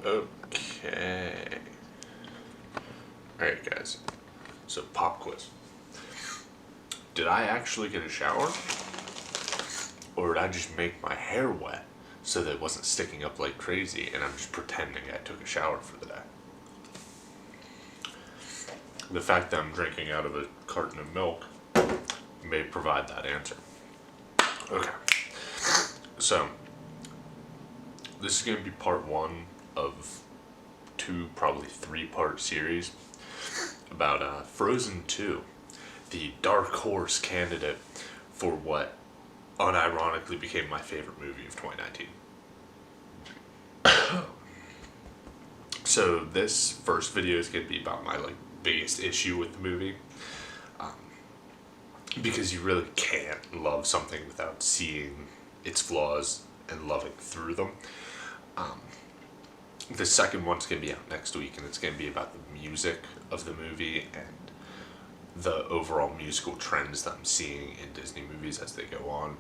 Okay. Alright, guys. So, pop quiz. Did I actually get a shower? Or did I just make my hair wet so that it wasn't sticking up like crazy and I'm just pretending I took a shower for the day? The fact that I'm drinking out of a carton of milk may provide that answer. Okay. So, this is going to be part one of two, probably three-part series about Frozen 2, the dark horse candidate for what unironically became my favorite movie of 2019. So this first video is going to be about my biggest issue with the movie, because you really can't love something without seeing its flaws and loving through them. The second one's going to be out next week, and it's going to be about the music of the movie and the overall musical trends that I'm seeing in Disney movies as they go on.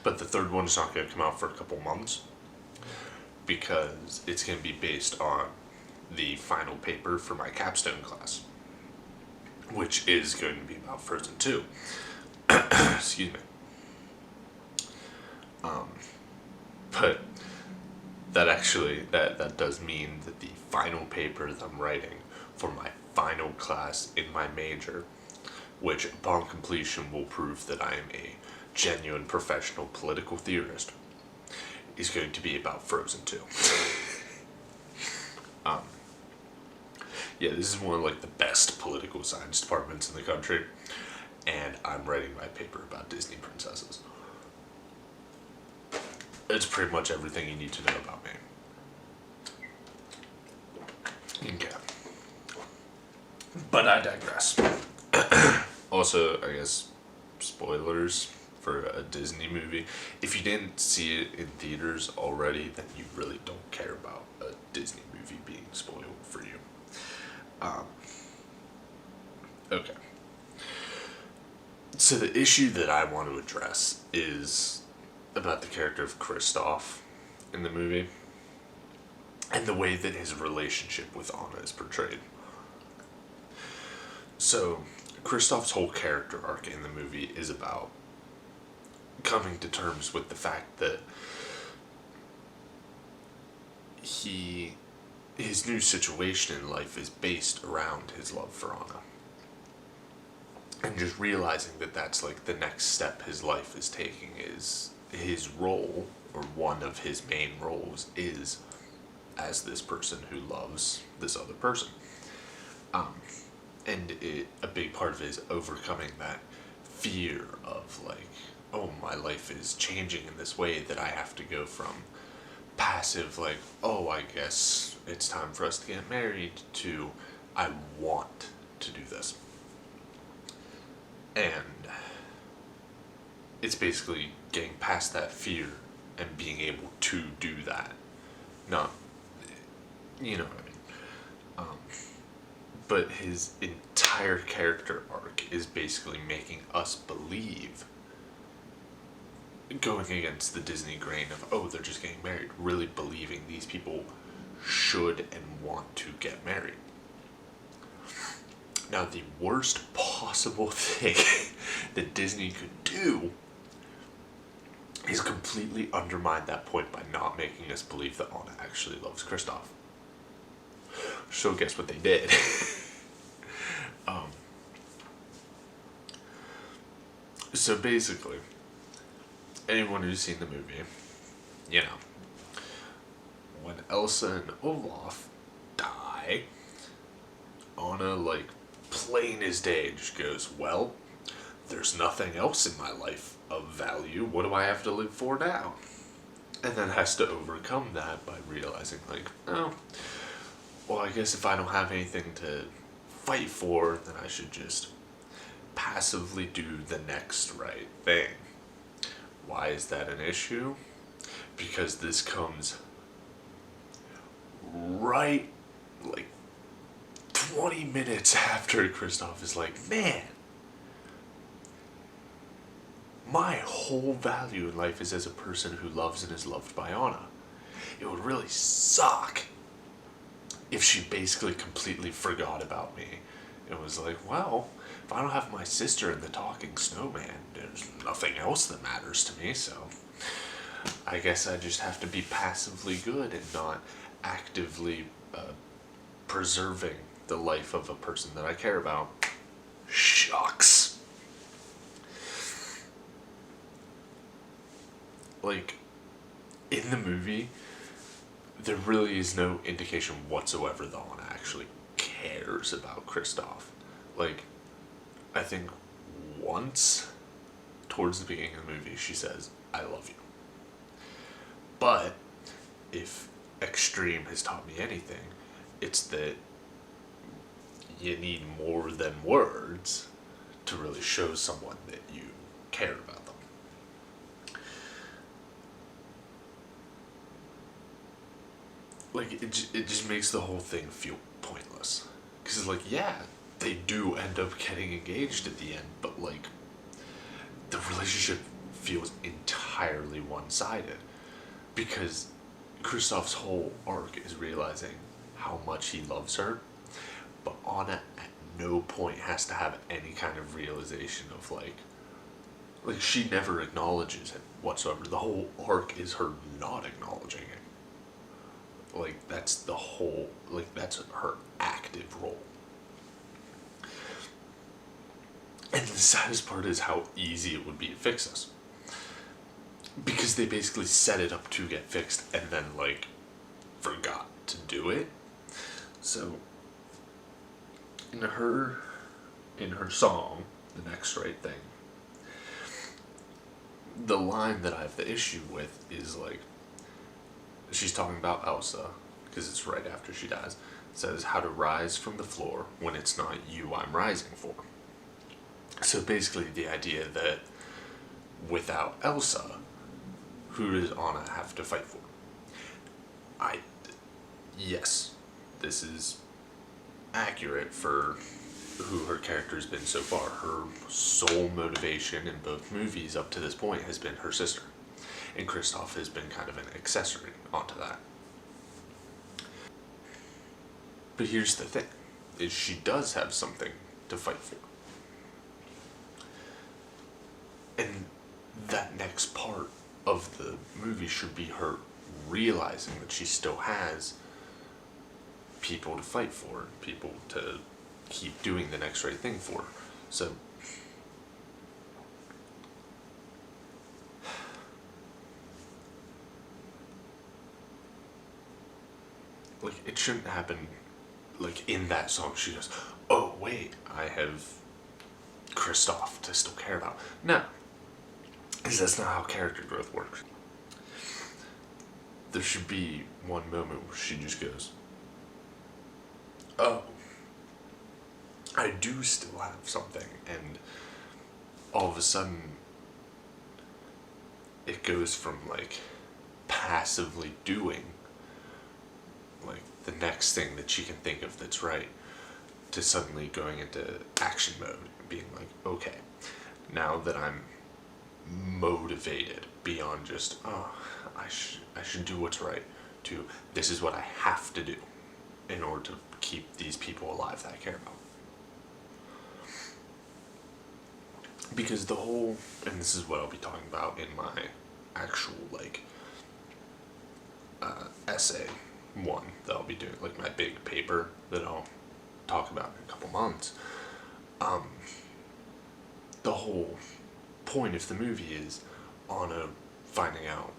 But the third one is not going to come out for a couple months because it's going to be based on the final paper for my capstone class, which is going to be about Frozen 2. Excuse me. But that actually, that does mean that the final paper that I'm writing for my final class in my major, which upon completion will prove that I am a genuine professional political theorist, is going to be about Frozen 2. Yeah, this is one of the best political science departments in the country, and I'm writing my paper about Disney princesses. It's pretty much everything you need to know about me. Okay. But I digress. Also, I guess, spoilers for a Disney movie. If you didn't see it in theaters already, then you really don't care about a Disney movie being spoiled for you. Okay. So the issue that I want to address is about the character of Kristoff in the movie and the way that his relationship with Anna is portrayed. So, Kristoff's whole character arc in the movie is about coming to terms with the fact that his new situation in life is based around his love for Anna. And just realizing that that's the next step his life is taking, is his role, or one of his main roles, is as this person who loves this other person. And a big part of it is overcoming that fear of oh, my life is changing in this way that I have to go from passive, oh, I guess it's time for us to get married, to I want to do this. And it's basically getting past that fear and being able to do that. Not, you know what I mean. But his entire character arc is basically making us believe, going against the Disney grain of, oh, they're just getting married, really believing these people should and want to get married. Now, the worst possible thing that Disney could do is completely undermine that point by not making us believe that Anna actually loves Kristoff. So guess what they did? So basically, anyone who's seen the movie, you know, when Elsa and Olaf die, Anna, plain as day, just goes, well, there's nothing else in my life of value. What do I have to live for now? And then has to overcome that by realizing, oh, well, I guess if I don't have anything to fight for, then I should just passively do the next right thing. Why is that an issue? Because this comes right 20 minutes after Kristoff is man, my whole value in life is as a person who loves and is loved by Anna. It would really suck if she basically completely forgot about me. It was like, well, if I don't have my sister and the talking snowman, there's nothing else that matters to me, so I guess I just have to be passively good and not actively preserving the life of a person that I care about. Shucks. Like, in the movie, there really is no indication whatsoever that Anna actually cares about Kristoff. Like, I think once, towards the beginning of the movie, she says, "I love you." But, if Extreme has taught me anything, it's that you need more than words to really show someone that you care about them. Like, it just makes the whole thing feel pointless. Because, like, yeah, they do end up getting engaged at the end, but, like, the relationship feels entirely one-sided. Because Kristoff's whole arc is realizing how much he loves her, but Anna at no point has to have any kind of realization of, like, she never acknowledges it whatsoever. The whole arc is her not acknowledging it. Like, that's the whole, like, that's her active role. And the saddest part is how easy it would be to fix this. Because they basically set it up to get fixed and then, like, forgot to do it. So, in her song, The Next Right Thing, the line that I have the issue with is, like, she's talking about Elsa, because it's right after she dies. It says, "How to rise from the floor when it's not you I'm rising for." So basically the idea that without Elsa, who does Anna have to fight for? Yes, this is accurate for who her character has been so far. Her sole motivation in both movies up to this point has been her sister. And Kristoff has been kind of an accessory onto that. But here's the thing, is she does have something to fight for. And that next part of the movie should be her realizing that she still has people to fight for, people to keep doing the next right thing for. So, like, it shouldn't happen, like, in that song she goes, "Oh wait, I have Kristoff to still care about." No, because that's not how character growth works. There should be one moment where she just goes, "Oh, I do still have something," and all of a sudden it goes from, like, passively doing, like, the next thing that she can think of that's right, to suddenly going into action mode, being like, okay, now that I'm motivated beyond just, oh, I should do what's right, to this is what I have to do in order to keep these people alive that I care about. Because the whole, and this is what I'll be talking about in my actual, like, essay one that I'll be doing, like, my big paper that I'll talk about in a couple months. The whole point of the movie is Anna finding out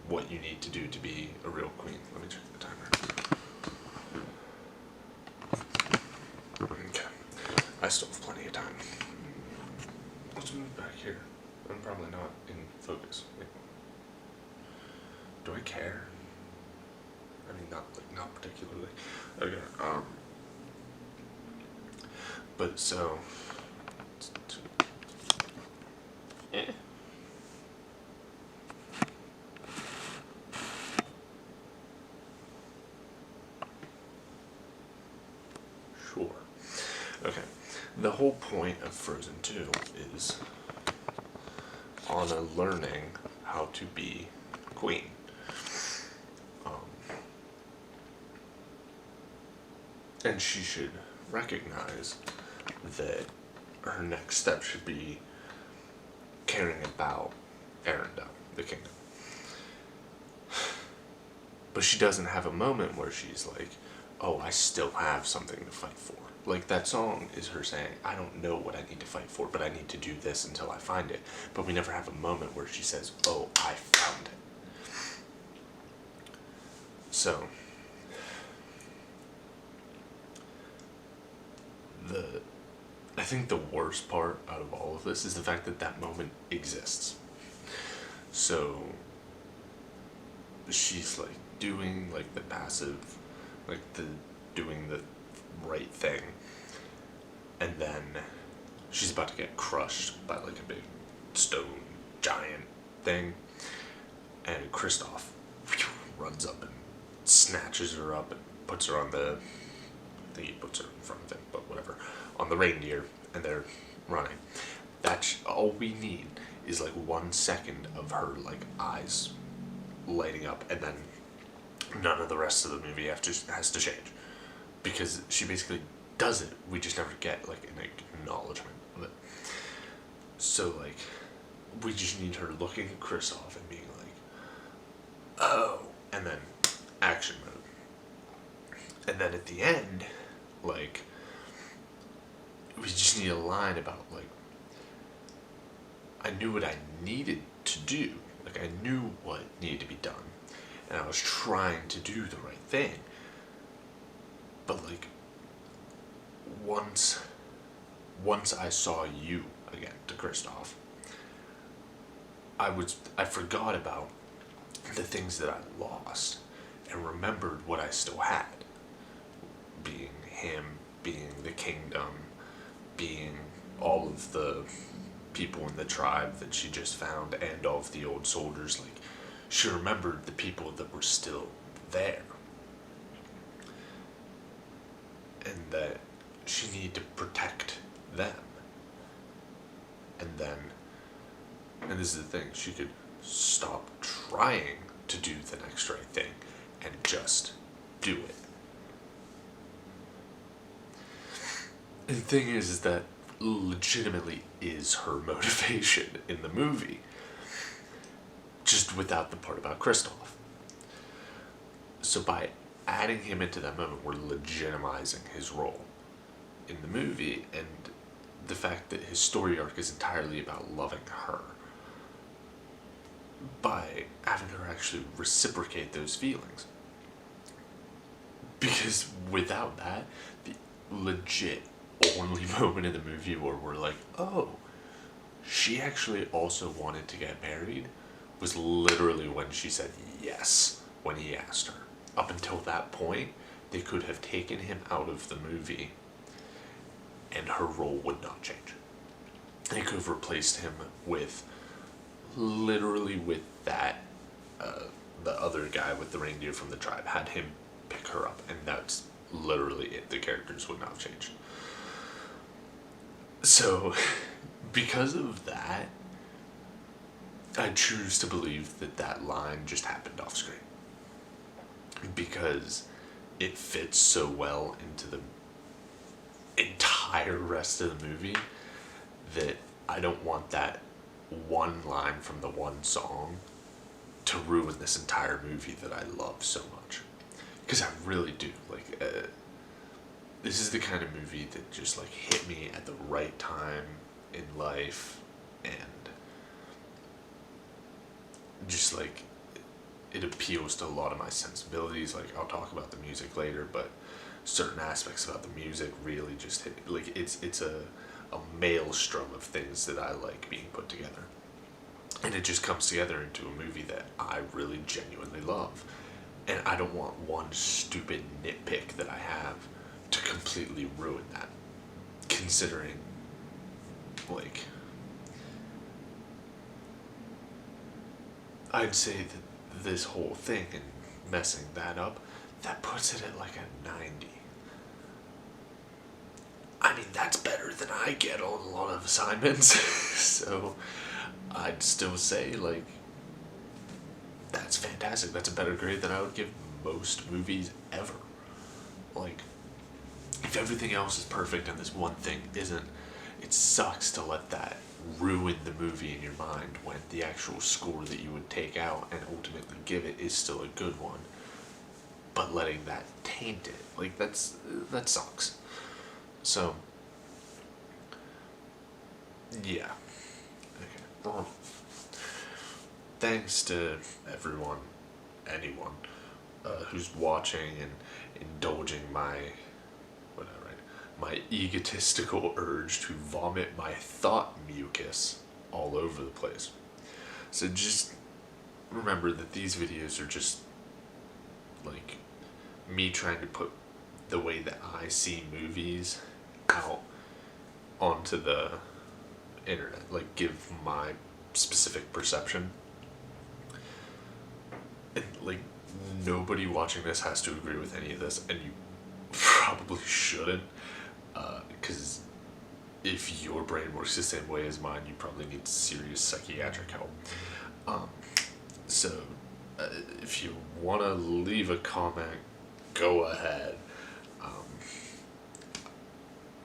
what you need to do to be a real queen. Let me check the timer. Okay. I still have plenty of time. Let's move back here. I'm probably not in focus. Wait. Do I care? I mean, not particularly. Okay. But so. Sure. Okay. The whole point of Frozen 2 is Anna learning how to be queen. And she should recognize that her next step should be caring about Arendelle, the kingdom. But she doesn't have a moment where she's like, oh, I still have something to fight for. Like, that song is her saying, I don't know what I need to fight for, but I need to do this until I find it. But we never have a moment where she says, oh, I found it. So, I think the worst part out of all of this is the fact that that moment exists. So, she's like doing like the passive, like doing the right thing, and then she's about to get crushed by like a big stone giant thing, and Kristoff runs up and snatches her up and puts her on the, I think he puts her in front of him, but whatever, on the reindeer, and they're running. That's all we need, is like 1 second of her like eyes lighting up, and then none of the rest of the movie has to change, because she basically does it. We just never get like an acknowledgement of it. So like, we just need her looking at Kristoff and being like, oh, and then action mode. And then at the end, like, we just need a line about like, I knew what I needed to do. Like, I knew what needed to be done, and I was trying to do the right thing. But like, once I saw you again, to Kristoff, I forgot about the things that I lost and remembered what I still had. Being him, being the kingdom, being all of the people in the tribe that she just found, and all of the old soldiers. Like, she remembered the people that were still there, and that she needed to protect them. And then, and this is the thing, she could stop trying to do the next right thing and just do it. And the thing is that legitimately is her motivation in the movie, just without the part about Kristoff. So by adding him into that moment, we're legitimizing his role in the movie, and the fact that his story arc is entirely about loving her, by having her actually reciprocate those feelings. Because without that, the legit only moment in the movie where we're like, oh, she actually also wanted to get married, was literally when she said yes when he asked her. Up until that point, they could have taken him out of the movie and her role would not change. They could have replaced him with, literally with that, the other guy with the reindeer from the tribe, had him pick her up, and that's literally it. The characters would not have changed. So, because of that, I choose to believe that that line just happened off screen. Because it fits so well into the entire rest of the movie that I don't want that one line from the one song to ruin this entire movie that I love so much. Because I really do. Like, this is the kind of movie that just like hit me at the right time in life, and just like it appeals to a lot of my sensibilities. Like, I'll talk about the music later, but certain aspects about the music really just hit, like, it's a maelstrom of things that I like being put together, and it just comes together into a movie that I really genuinely love. And I don't want one stupid nitpick that I have to completely ruin that, considering, like, I'd say that this whole thing and messing that up, that puts it at like a 90. I mean, that's better than I get on a lot of assignments. So, I'd still say, like, that's fantastic. That's a better grade than I would give most movies ever. Like, if everything else is perfect and this one thing isn't, it sucks to let that ruin the movie in your mind when the actual score that you would take out and ultimately give it is still a good one. But letting that taint it, like, that sucks. So, yeah. Okay. Well, thanks to anyone, who's watching and indulging my egotistical urge to vomit my thought mucus all over the place. So just remember that these videos are just like me trying to put the way that I see movies out onto the internet, like give my specific perception. And like nobody watching this has to agree with any of this, and you probably shouldn't, because if your brain works the same way as mine, you probably need serious psychiatric help. So if you want to leave a comment, go ahead.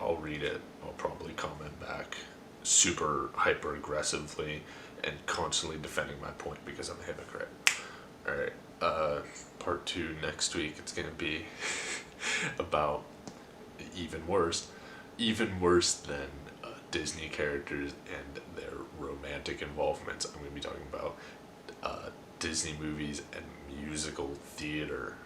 I'll read it. I'll probably comment back super hyper aggressively and constantly defending my point because I'm a hypocrite. Alright, part 2 next week. It's gonna be about even worse than Disney characters and their romantic involvements. I'm gonna be talking about Disney movies and musical theater.